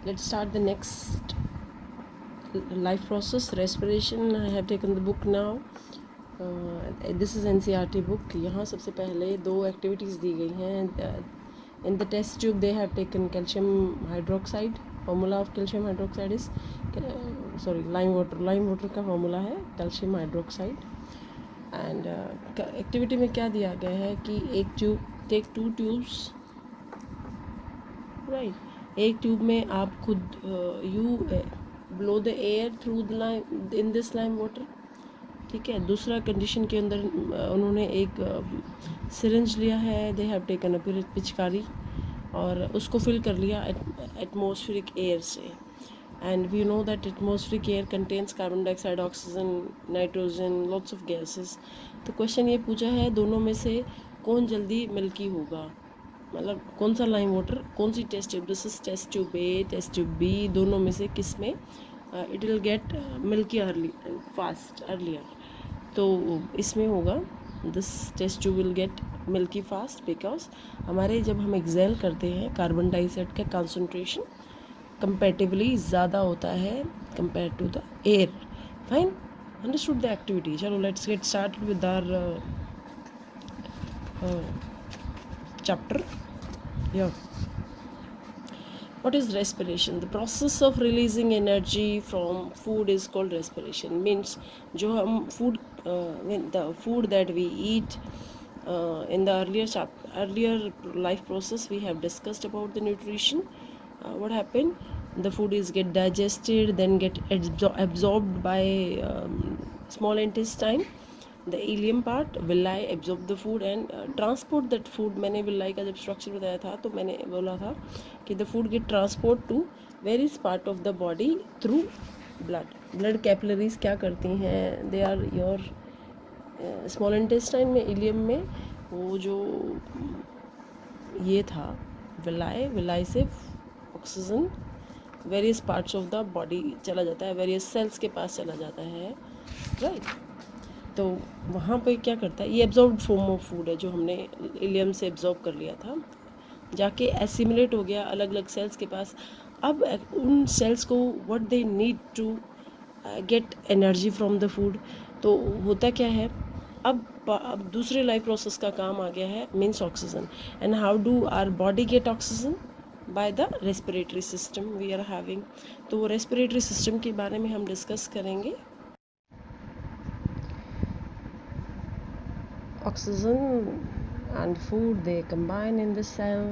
Let's start the next life process, respiration. I have taken the book now. This is NCERT book. यहाँ सबसे पहले दो activities दी गई हैं. In the test tube they have taken calcium hydroxide. Formula of calcium hydroxide is lime water. Lime water का formula है calcium hydroxide. And activity में क्या दिया गया है कि एक tube, take 2 tubes, right. एक ट्यूब में आप खुद you blow the air through the lime in this lime water. ठीक है. दूसरा कंडीशन के अंदर उन्होंने एक सिरिंज लिया है. दे हैव टेकन अ पिचकारी और उसको फिल कर लिया एटमॉस्फेरिक एयर से. And we know that atmospheric air contains carbon dioxide, oxygen, nitrogen, lots of gases. तो क्वेश्चन ये पूछा है दोनों में से कौन जल्दी मिल्की होगा, मतलब कौन सा लाइम वाटर, कौन सी test tube. This is test tube A, test tube B. दोनों में से किस में it will get milky early fast earlier. तो इसमें होगा this test tube will get milky fast because हमारे जब हम एक्सेल करते हैं कार्बन डाइऑक्साइड का कंसंट्रेशन कंपेरेटिवली ज़्यादा होता है compare to the air. Fine, understood the activity. चलो let's get start with our chapter. Yeah. What is respiration? The process of releasing energy from food is called respiration. Means जो हम food the food that we eat in the earlier life process we have discussed about the nutrition. What happened? The food is get digested, then get absorbed by small intestine. The ileum part, villi absorb the food and transport that food. मैंने villi का जब structure बताया था तो मैंने बोला था कि the food get transport to various part of the body through blood. Blood capillaries क्या करती हैं? They are your small intestine में, ileum में वो जो ये था villi से oxygen various parts of the body चला जाता है, वेरियस सेल्स के पास चला जाता है, राइट. तो वहाँ पे क्या करता है, ये एब्जॉर्ब्ड फॉर्म ऑफ फूड है जो हमने इलियम से एब्जॉर्ब कर लिया था, जाके एसिमुलेट हो गया अलग अलग सेल्स के पास. अब उन सेल्स को what they need to get energy from the food. तो होता क्या है, अब दूसरे लाइफ प्रोसेस का काम आ गया है, means oxygen. And how do our body get oxygen? By the respiratory system we are having. तो वो रेस्पिरेटरी सिस्टम के बारे में हम डिस्कस करेंगे. Oxygen and food, they combine in the cell.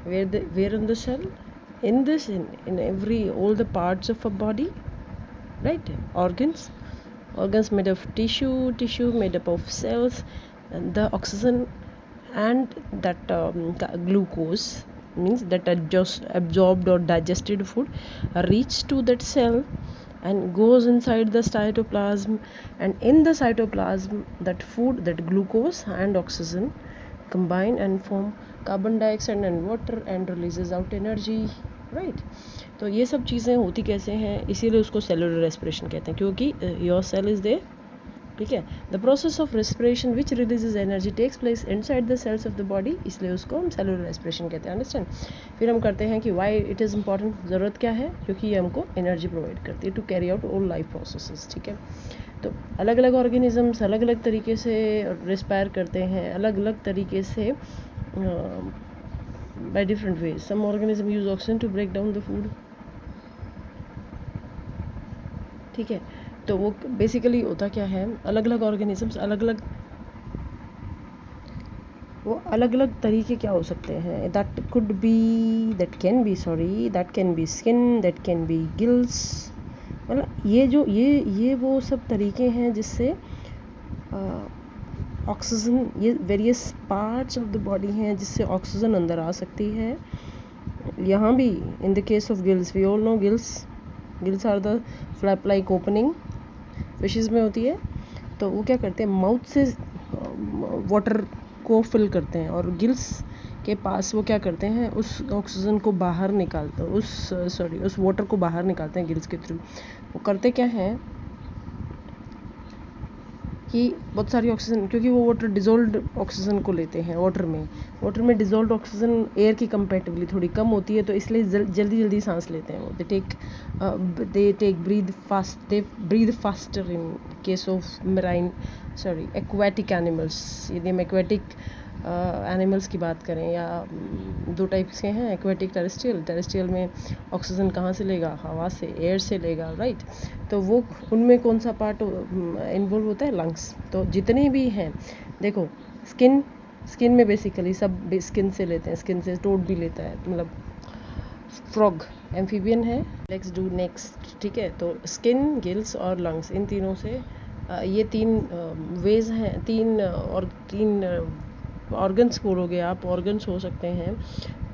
Where in the cell? In this, in every all the parts of a body, right? Organs made of tissue made up of cells, and the oxygen and that glucose means that just absorbed or digested food reach to that cell and goes inside the cytoplasm. And in the cytoplasm that food, that glucose and oxygen combine and form carbon dioxide and water and releases out energy, right. तो ये सब चीज़ें होती कैसे हैं, इसीलिए उसको cellular respiration कहते हैं, क्योंकि योर सेल इज देयर. ठीक है. The process of respiration which releases energy takes place inside the cells of the body, इसलिए उसको हम सेलुलर रेस्पिरेशन कहते हैं. अंडरस्टैंड. फिर हम करते हैं कि वाई इट इज़ इंपॉर्टेंट, ज़रूरत क्या है, क्योंकि ये हमको एनर्जी प्रोवाइड करती है to carry out all life processes. ठीक है. तो अलग अलग ऑर्गेनिजम्स अलग अलग तरीके से रेस्पायर करते हैं, अलग अलग तरीके से by different ways. Some organism use oxygen to break down the food. ठीक है. तो वो बेसिकली होता क्या है, अलग अलग ऑर्गेनिजम्स अलग अलग तरीके क्या हो सकते हैं. That can be skin, that can be gills. मतलब ये वो सब तरीके हैं जिससे ऑक्सीजन, ये various parts of the body हैं जिससे ऑक्सीजन अंदर आ सकती है. यहाँ भी in the case of gills, we all know gills are the flap like opening fishes में होती है. तो वो क्या करते हैं, माउथ से वाटर को फिल करते हैं और गिल्स के पास वो क्या करते हैं, उस ऑक्सीजन को बाहर निकालते हैं, उस वाटर को बाहर निकालते हैं गिल्स के थ्रू. वो करते क्या हैं, कि बहुत सारी ऑक्सीजन, क्योंकि वो वाटर डिजोल्व ऑक्सीजन को लेते हैं वाटर में डिजोल्व ऑक्सीजन एयर की कंपेरेटिवली थोड़ी कम होती है, तो इसलिए जल्दी जल्दी सांस लेते हैं वो। They breathe faster in case of marine aquatic animals. यदि हम एक्वाटिक एनिमल्स की बात करें, या दो टाइप्स के हैं, एक्वाटिक टेरेस्ट्रियल में ऑक्सीजन कहाँ से लेगा, हवा से, एयर से लेगा, राइट। तो वो उनमें कौन सा पार्ट इन्वॉल्व होता है, लंग्स। तो जितने भी हैं, देखो स्किन में बेसिकली सब स्किन से लेते हैं, स्किन से टोड भी लेता है, मतलब फ्रॉग एम्फीबियन है। लेट्स डू नेक्स्ट, ठीक है। तो स्किन, गिल्स और लंग्स, इन तीनों से ये तीन वेज हैं, तीन ऑर्गन्स बोलोगे आप, ऑर्गन्स हो सकते हैं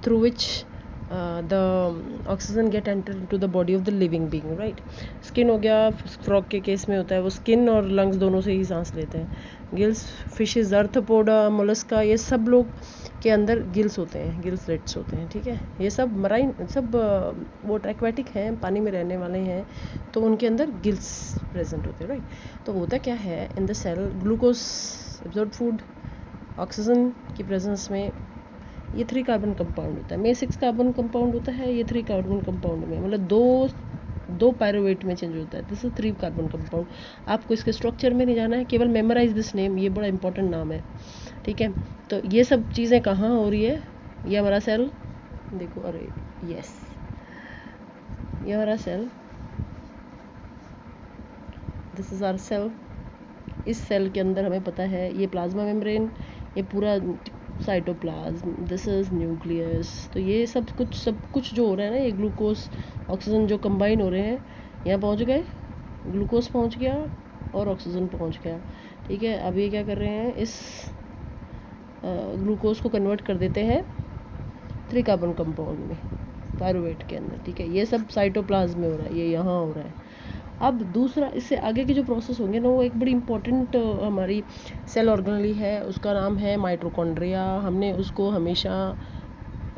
through which the oxygen get enter into the body of the living being, right. Skin हो गया, फ्रॉग के केस में होता है, वो स्किन और लंग्स दोनों से ही सांस लेते हैं। गिल्स, फिशेस, आर्थ्रोपोडा, मोलस्का, ये सब लोग के अंदर गिल्स होते हैं, गिल्सलेट्स होते हैं, ठीक है। ये सब मराइन, सब वो एक्वेटिक हैं, पानी में रहने वाले हैं, तो उनके अंदर गिल्स प्रेजेंट होते हैं, राइट। तो होता क्या है, in the cell glucose absorb food, oxygen की प्रेजेंस में ये 3 कार्बन कंपाउंड होता है, में 6 कार्बन कंपाउंड होता है, ये 3 कार्बन कंपाउंड में, मतलब दो पायरुवेट में चेंज होता है। This is 3 carbon compound. आपको इसके स्ट्रक्चर में नहीं जाना है, केवल मेमोराइज दिस नेम, ये बड़ा इंपॉर्टेंट नाम है, ठीक है। तो ये सब चीज़ें कहाँ हो रही है, ये हमारा सेल, देखो, अरे यस, ये हमारा cell, this is our cell. इस सेल के अंदर हमें पता है ये प्लाज्मा मेम्ब्रेन, ये पूरा साइटोप्लाज्म, दिस इज न्यूक्लियस। तो ये सब कुछ जो हो रहा है ना, ये ग्लूकोज ऑक्सीजन जो कंबाइन हो रहे हैं, यहाँ पहुँच गए, ग्लूकोज पहुँच गया और ऑक्सीजन पहुँच गया, ठीक है। अब ये क्या कर रहे हैं, इस ग्लूकोज को कन्वर्ट कर देते हैं 3 कार्बन कंपाउंड में, पायरुवेट के अंदर, ठीक है। ये सब साइटोप्लाज्म में हो रहा है, ये यहाँ हो रहा है। अब दूसरा, इससे आगे के जो प्रोसेस होंगे ना, वो एक बड़ी इंपॉर्टेंट हमारी सेल ऑर्गेनली है, उसका नाम है माइटोकॉन्ड्रिया। हमने उसको हमेशा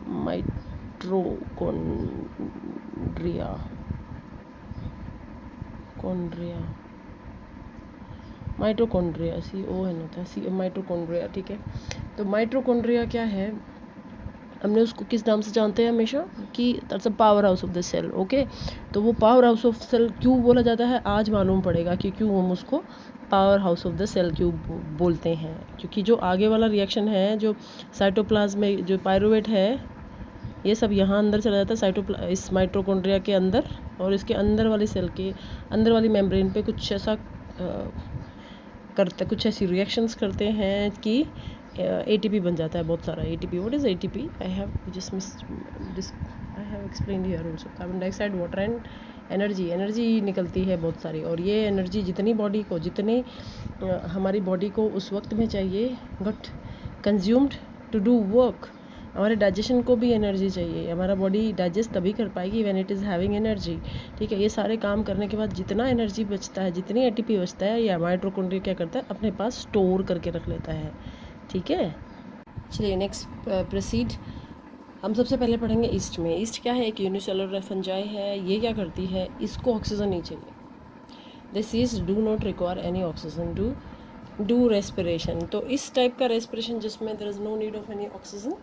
माइटोकॉन्ड्रिया CO है ना था, माइटोकॉन्ड्रिया, ठीक है। तो माइटोकॉन्ड्रिया क्या है, हमने उसको किस नाम से जानते हैं हमेशा, कि that's a power house of the cell, okay. तो वो पावर हाउस ऑफ सेल क्यों बोला जाता है, आज मालूम पड़ेगा कि क्यों हम उसको power house of the cell क्यों बोलते हैं। क्योंकि जो आगे वाला रिएक्शन है, जो साइटोप्लाज्म में जो पायरुवेट है, ये सब यहाँ अंदर चला जाता है इस माइटोकॉन्ड्रिया के अंदर, और इसके अंदर वाली सेल के अंदर वाली मेम्ब्रेन पे कुछ ऐसा करते, कुछ ऐसी रिएक्शंस करते हैं कि ATP बन जाता है, बहुत सारा ATP। What is ATP? I have explained here also. Carbon dioxide, water and energy निकलती है बहुत सारी, और ये एनर्जी जितनी हमारी बॉडी को उस वक्त में चाहिए, गट कंज्यूम्ड टू डू वर्क। हमारे डाइजेशन को भी एनर्जी चाहिए, हमारा बॉडी डाइजेस्ट तभी कर पाएगी when it is having energy, ठीक है। ये सारे काम करने के बाद जितना एनर्जी बचता है, जितनी ATP बचता है, ये माइटोकॉन्ड्रिया क्या करता है, अपने पास स्टोर करके रख लेता है, ठीक है। चलिए नेक्स्ट प्रोसीड। हम सबसे पहले पढ़ेंगे ईस्ट में। ईस्ट क्या है, एक यूनिसेलुलर फंजाई है। ये क्या करती है, इसको ऑक्सीजन नहीं चाहिए। This yeast do not require any oxygen to do respiration. तो इस टाइप का रेस्पिरेशन जिसमें there is no need of any oxygen,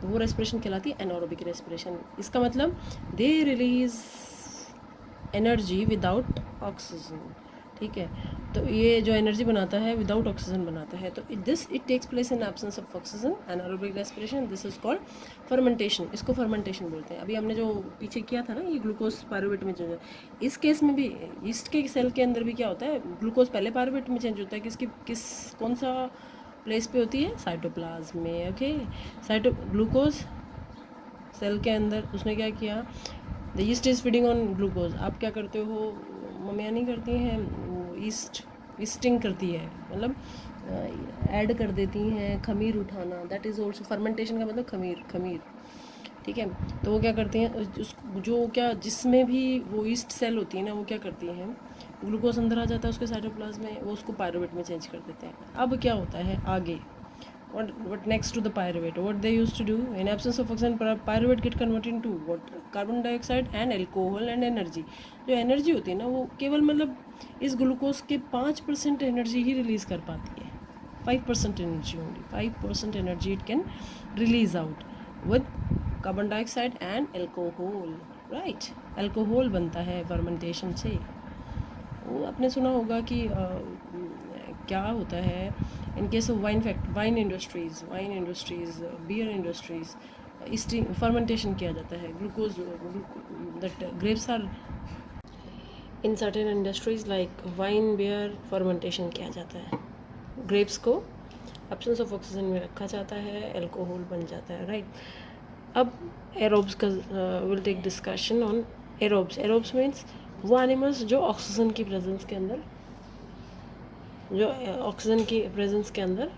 वो रेस्पिरेशन कहलाती है एनारोबिक रेस्पिरेशन। इसका मतलब they release energy without oxygen, ठीक है। तो ये जो एनर्जी बनाता है विदाउट ऑक्सीजन बनाता है। तो it takes place in absence of oxygen, anaerobic respiration. This is called fermentation. इसको फर्मेंटेशन बोलते हैं। अभी हमने जो पीछे किया था ना, ये ग्लूकोज पायरुवेट में चेंज, इस केस में भी ईस्ट के सेल के अंदर भी क्या होता है, ग्लूकोज पहले पायरुवेट में चेंज होता है, कौन सा प्लेस पे होती है, साइटोप्लाज्म में, ओके। ग्लूकोज सेल के अंदर उसने क्या किया, the east is feeding on glucose. आप क्या करते हो, मम्मियाँ नहीं करती हैं, ईस्टिंग करती है, मतलब ऐड कर देती हैं, खमीर उठाना, दैट इज़ ऑल्सो फर्मेंटेशन का मतलब खमीर, ठीक है। तो वो क्या करती हैं, जिसमें भी वो ईस्ट सेल होती है ना, वो क्या करती हैं, ग्लूकोज अंदर आ जाता है उसके साइटोप्लाज्म में, वो उसको पायरुवेट में चेंज कर देते हैं। अब क्या होता है आगे, what next to the pyruvate, what they used to do, in absence of oxygen pyruvate get converted into what, carbon dioxide and alcohol and energy। जो एनर्जी होती है ना, वो केवल मतलब इस ग्लूकोज के 5% एनर्जी ही रिलीज़ कर पाती है, 5% energy only, 5% energy it can release out with carbon dioxide and alcohol, right. Alcohol बनता है फर्मेंटेशन से। वो आपने सुना होगा कि क्या होता है in case of wine industries, beer industries, इस फर्मेंटेशन किया जाता है glucose, that grapes are in certain industries like wine beer, fermentation किया जाता है, ग्रेप्स को एब्सेंस ऑफ ऑक्सीजन में रखा जाता है, एल्कोहल बन जाता है, राइट। अब एरोब्स का will take discussion on aerobes. Aerobes means वो एनिमल्स जो ऑक्सीजन की प्रेजेंस के अंदर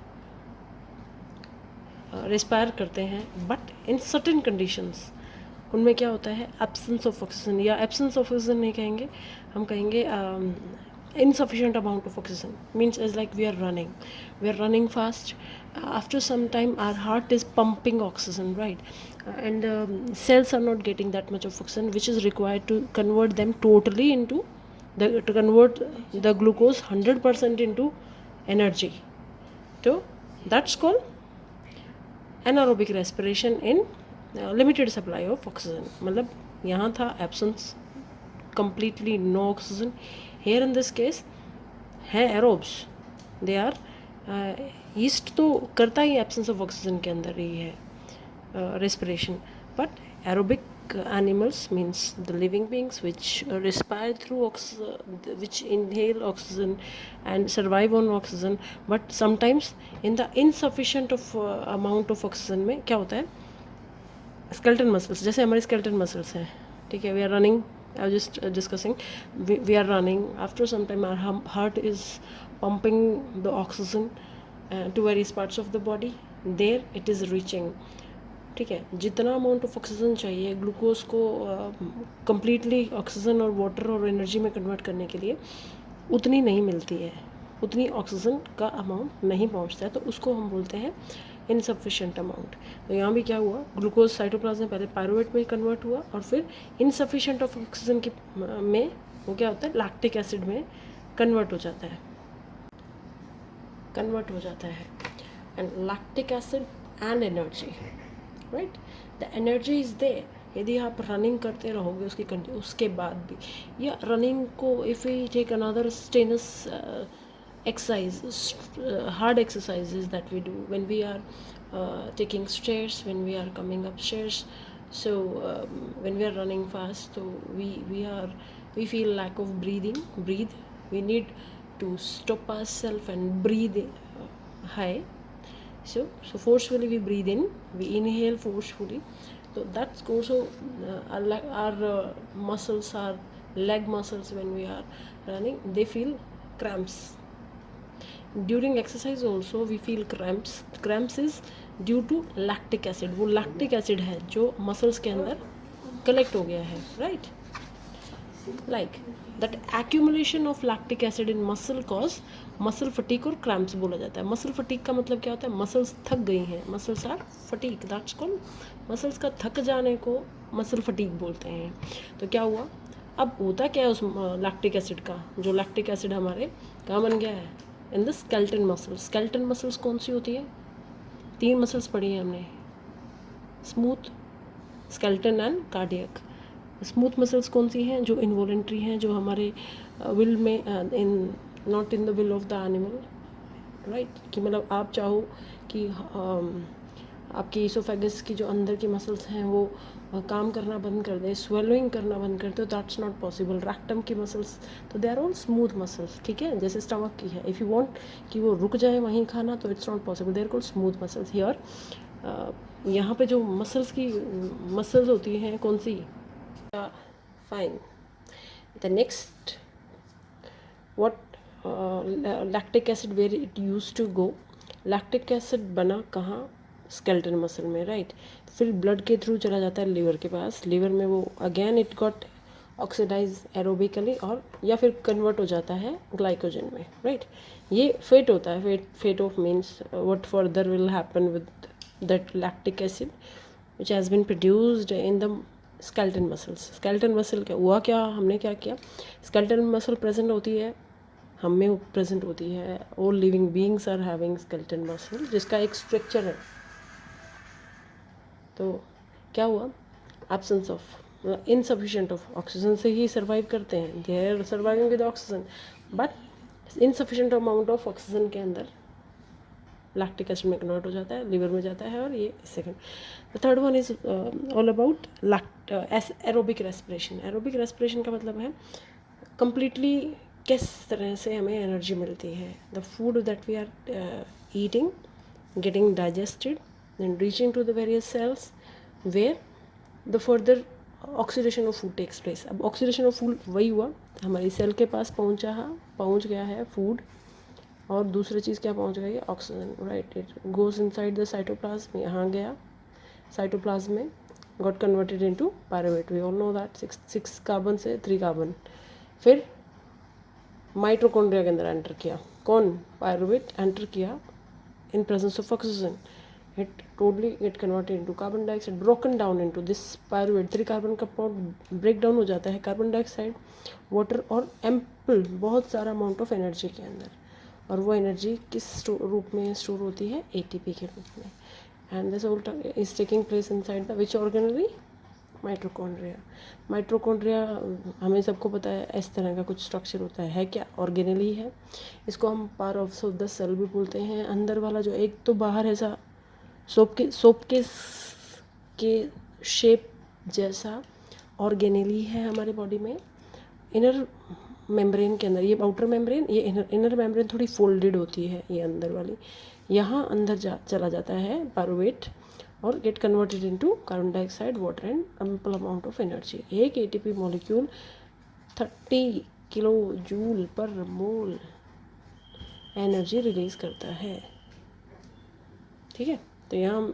रेस्पायर करते हैं, बट इन सर्टेन कंडीशंस उनमें क्या होता है, एब्सेंस ऑफ ऑक्सीजन, या एब्सेंस ऑफ ऑक्सीजन नहीं कहेंगे, हम कहेंगे insufficient amount of oxygen, means as like we are running fast, after some time our heart is pumping oxygen, right, and cells are not getting that much of oxygen which is required to convert them totally into to convert the glucose 100% into energy. So that's called anaerobic respiration in limited supply of oxygen. मतलब यहाँ था absence, completely no oxygen. Here in this case है aerobes, they are east तो करता ही absence of oxygen के अंदर ही है respiration, but aerobic animals means the living beings which respire through which inhale oxygen and survive on oxygen, but sometimes in the insufficient of amount of oxygen में क्या होता है, skeleton muscles, जैसे हमारे skeleton muscles हैं, ठीक है, we are running, I was just discussing, we are running, after some time our heart is pumping the oxygen to various parts of the body, there it is reaching, ठीक है, जितना amount of oxygen चाहिए glucose को completely oxygen और water और energy में convert करने के लिए उतनी नहीं मिलती है, उतनी ऑक्सीजन का अमाउंट नहीं पहुंचता है, तो उसको हम बोलते हैं इनसफिशेंट अमाउंट। तो यहाँ भी क्या हुआ, ग्लूकोज साइटोप्लाज्म में पहले पायरुवेट में कन्वर्ट हुआ और फिर इनसफिशेंट ऑफ ऑक्सीजन के में वो क्या होता है, लैक्टिक एसिड में कन्वर्ट हो जाता है, and lactic acid and energy, right, the energy is there. यदि आप रनिंग करते रहोगे उसके बाद भी, या रनिंग को if we take another instance exercise, hard exercises that we do when we are taking stairs, when we are coming upstairs, so when we are running fast, so we feel lack of breathe, we need to stop ourselves and breathe high, so forcefully we breathe in, we inhale forcefully, so that's also our muscles, our leg muscles, when we are running they feel cramps. During exercise also we feel cramps is due to lactic acid, वो lactic acid है जो muscles के अंदर collect हो गया है, right, like that accumulation of lactic acid in muscle cause muscle fatigue और cramps बोला जाता है। muscle fatigue का मतलब क्या होता है, muscles थक गई हैं, muscles are fatigue, that's called muscles का थक जाने को muscle fatigue बोलते हैं। तो क्या हुआ, अब होता क्या है उस लैक्टिक एसिड का, जो लैक्टिक एसिड हमारे कहाँ बन गया है, in the skeleton muscles. Skeleton muscles कौन सी होती है, 3 मसल्स पढ़ी है हमने, smooth, skeleton and cardiac. Smooth muscles कौन सी हैं, जो इनवॉलेंट्री हैं, जो हमारे विल में in not in the will of the animal, right, कि मतलब आप चाहो कि आपकी इसोफेगस की जो अंदर की मसल्स हैं वो काम करना बंद कर दे, स्वेलोइंग करना बंद कर दे, तो दैट्स नॉट पॉसिबल। रैक्टम की मसल्स, तो they are all smooth muscles, ठीक है, जैसे स्टमक की है, इफ़ यू वांट कि वो रुक जाए वहीं खाना, तो it's not possible, they are called smooth muscles. Here यहाँ पे जो मसल्स होती हैं कौन सी, fine, the next what lactic acid, where it used to go, lactic acid बना कहाँ, स्केलेटन मसल में, राइट, फिर ब्लड के थ्रू चला जाता है लिवर के पास, लिवर में वो again it got oxidize aerobically, और या फिर कन्वर्ट हो जाता है ग्लाइकोजन में, राइट, ये फेट होता है, fate of means what further will happen with that lactic acid which has been produced in the skeleton muscles. Skeleton muscle क्या हुआ, क्या हमने क्या किया, स्केलेटन मसल प्रेजेंट होती है, हम में प्रेजेंट होती है, all living beings are having skeleton muscle, जिसका एक स्ट्रक्चर है। तो क्या हुआ, absence of insufficient of oxygen से ही सर्वाइव करते हैं, they are surviving with oxygen, but insufficient amount of oxygen के अंदर लैक्टिक एसिड में कन्वर्ट हो जाता है, लिवर में जाता है, और ये second. The third one is all about aerobic respiration. Aerobic respiration का मतलब है कंप्लीटली किस तरह से हमें एनर्जी मिलती है, the food that we are eating getting digested then reaching to the various cells where the further oxidation of food takes place। अब ऑक्सीडेशन ऑफ फूड वही हुआ, हमारी सेल के पास पहुंच गया है फूड, और दूसरी चीज़ क्या पहुंच गई है, oxygen, right. It goes inside the cytoplasm, यहाँ गया साइटोप्लाज्म में, got converted into pyruvate, we all know that, 6 carbon से 3 कार्बन, फिर माइटोकॉन्ड्रिया के अंदर एंटर किया, कौन, पायरुवेट एंटर किया in presence of oxygen, it totally get converted into carbon dioxide, broken down into this pyruvate, 3 carbon का break down हो जाता है कार्बन डाइऑक्साइड, वाटर और एम्पल बहुत सारा अमाउंट ऑफ एनर्जी के अंदर, और वो एनर्जी किस रूप में स्टोर होती है, एटीपी के रूप में, and this all is taking place inside the which organelle, mitochondria. Mitochondria हमें सबको पता है इस तरह का कुछ स्ट्रक्चर होता है क्या, ऑर्गेनली है, इसको हम पार ऑफ द सेल भी बोलते हैं। अंदर वाला जो एक तो बाहर ऐसा सोप के शेप जैसा ऑर्गेनली है हमारे बॉडी में, इनर मेम्ब्रेन के अंदर, ये आउटर मेम्ब्रेन, ये इनर मेम्ब्रेन थोड़ी फोल्डेड होती है, ये अंदर वाली, यहाँ अंदर चला जाता है पायरुवेट और get converted into carbon dioxide, water and ample amount of energy. एक ATP molecule 30 kilojoule per mole energy release करता है, ठीक है। तो यहाँ हम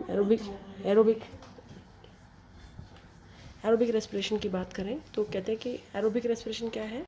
एरोबिक रेस्पिरेशन की बात करें तो कहते हैं कि एरोबिक रेस्पिरेशन क्या है,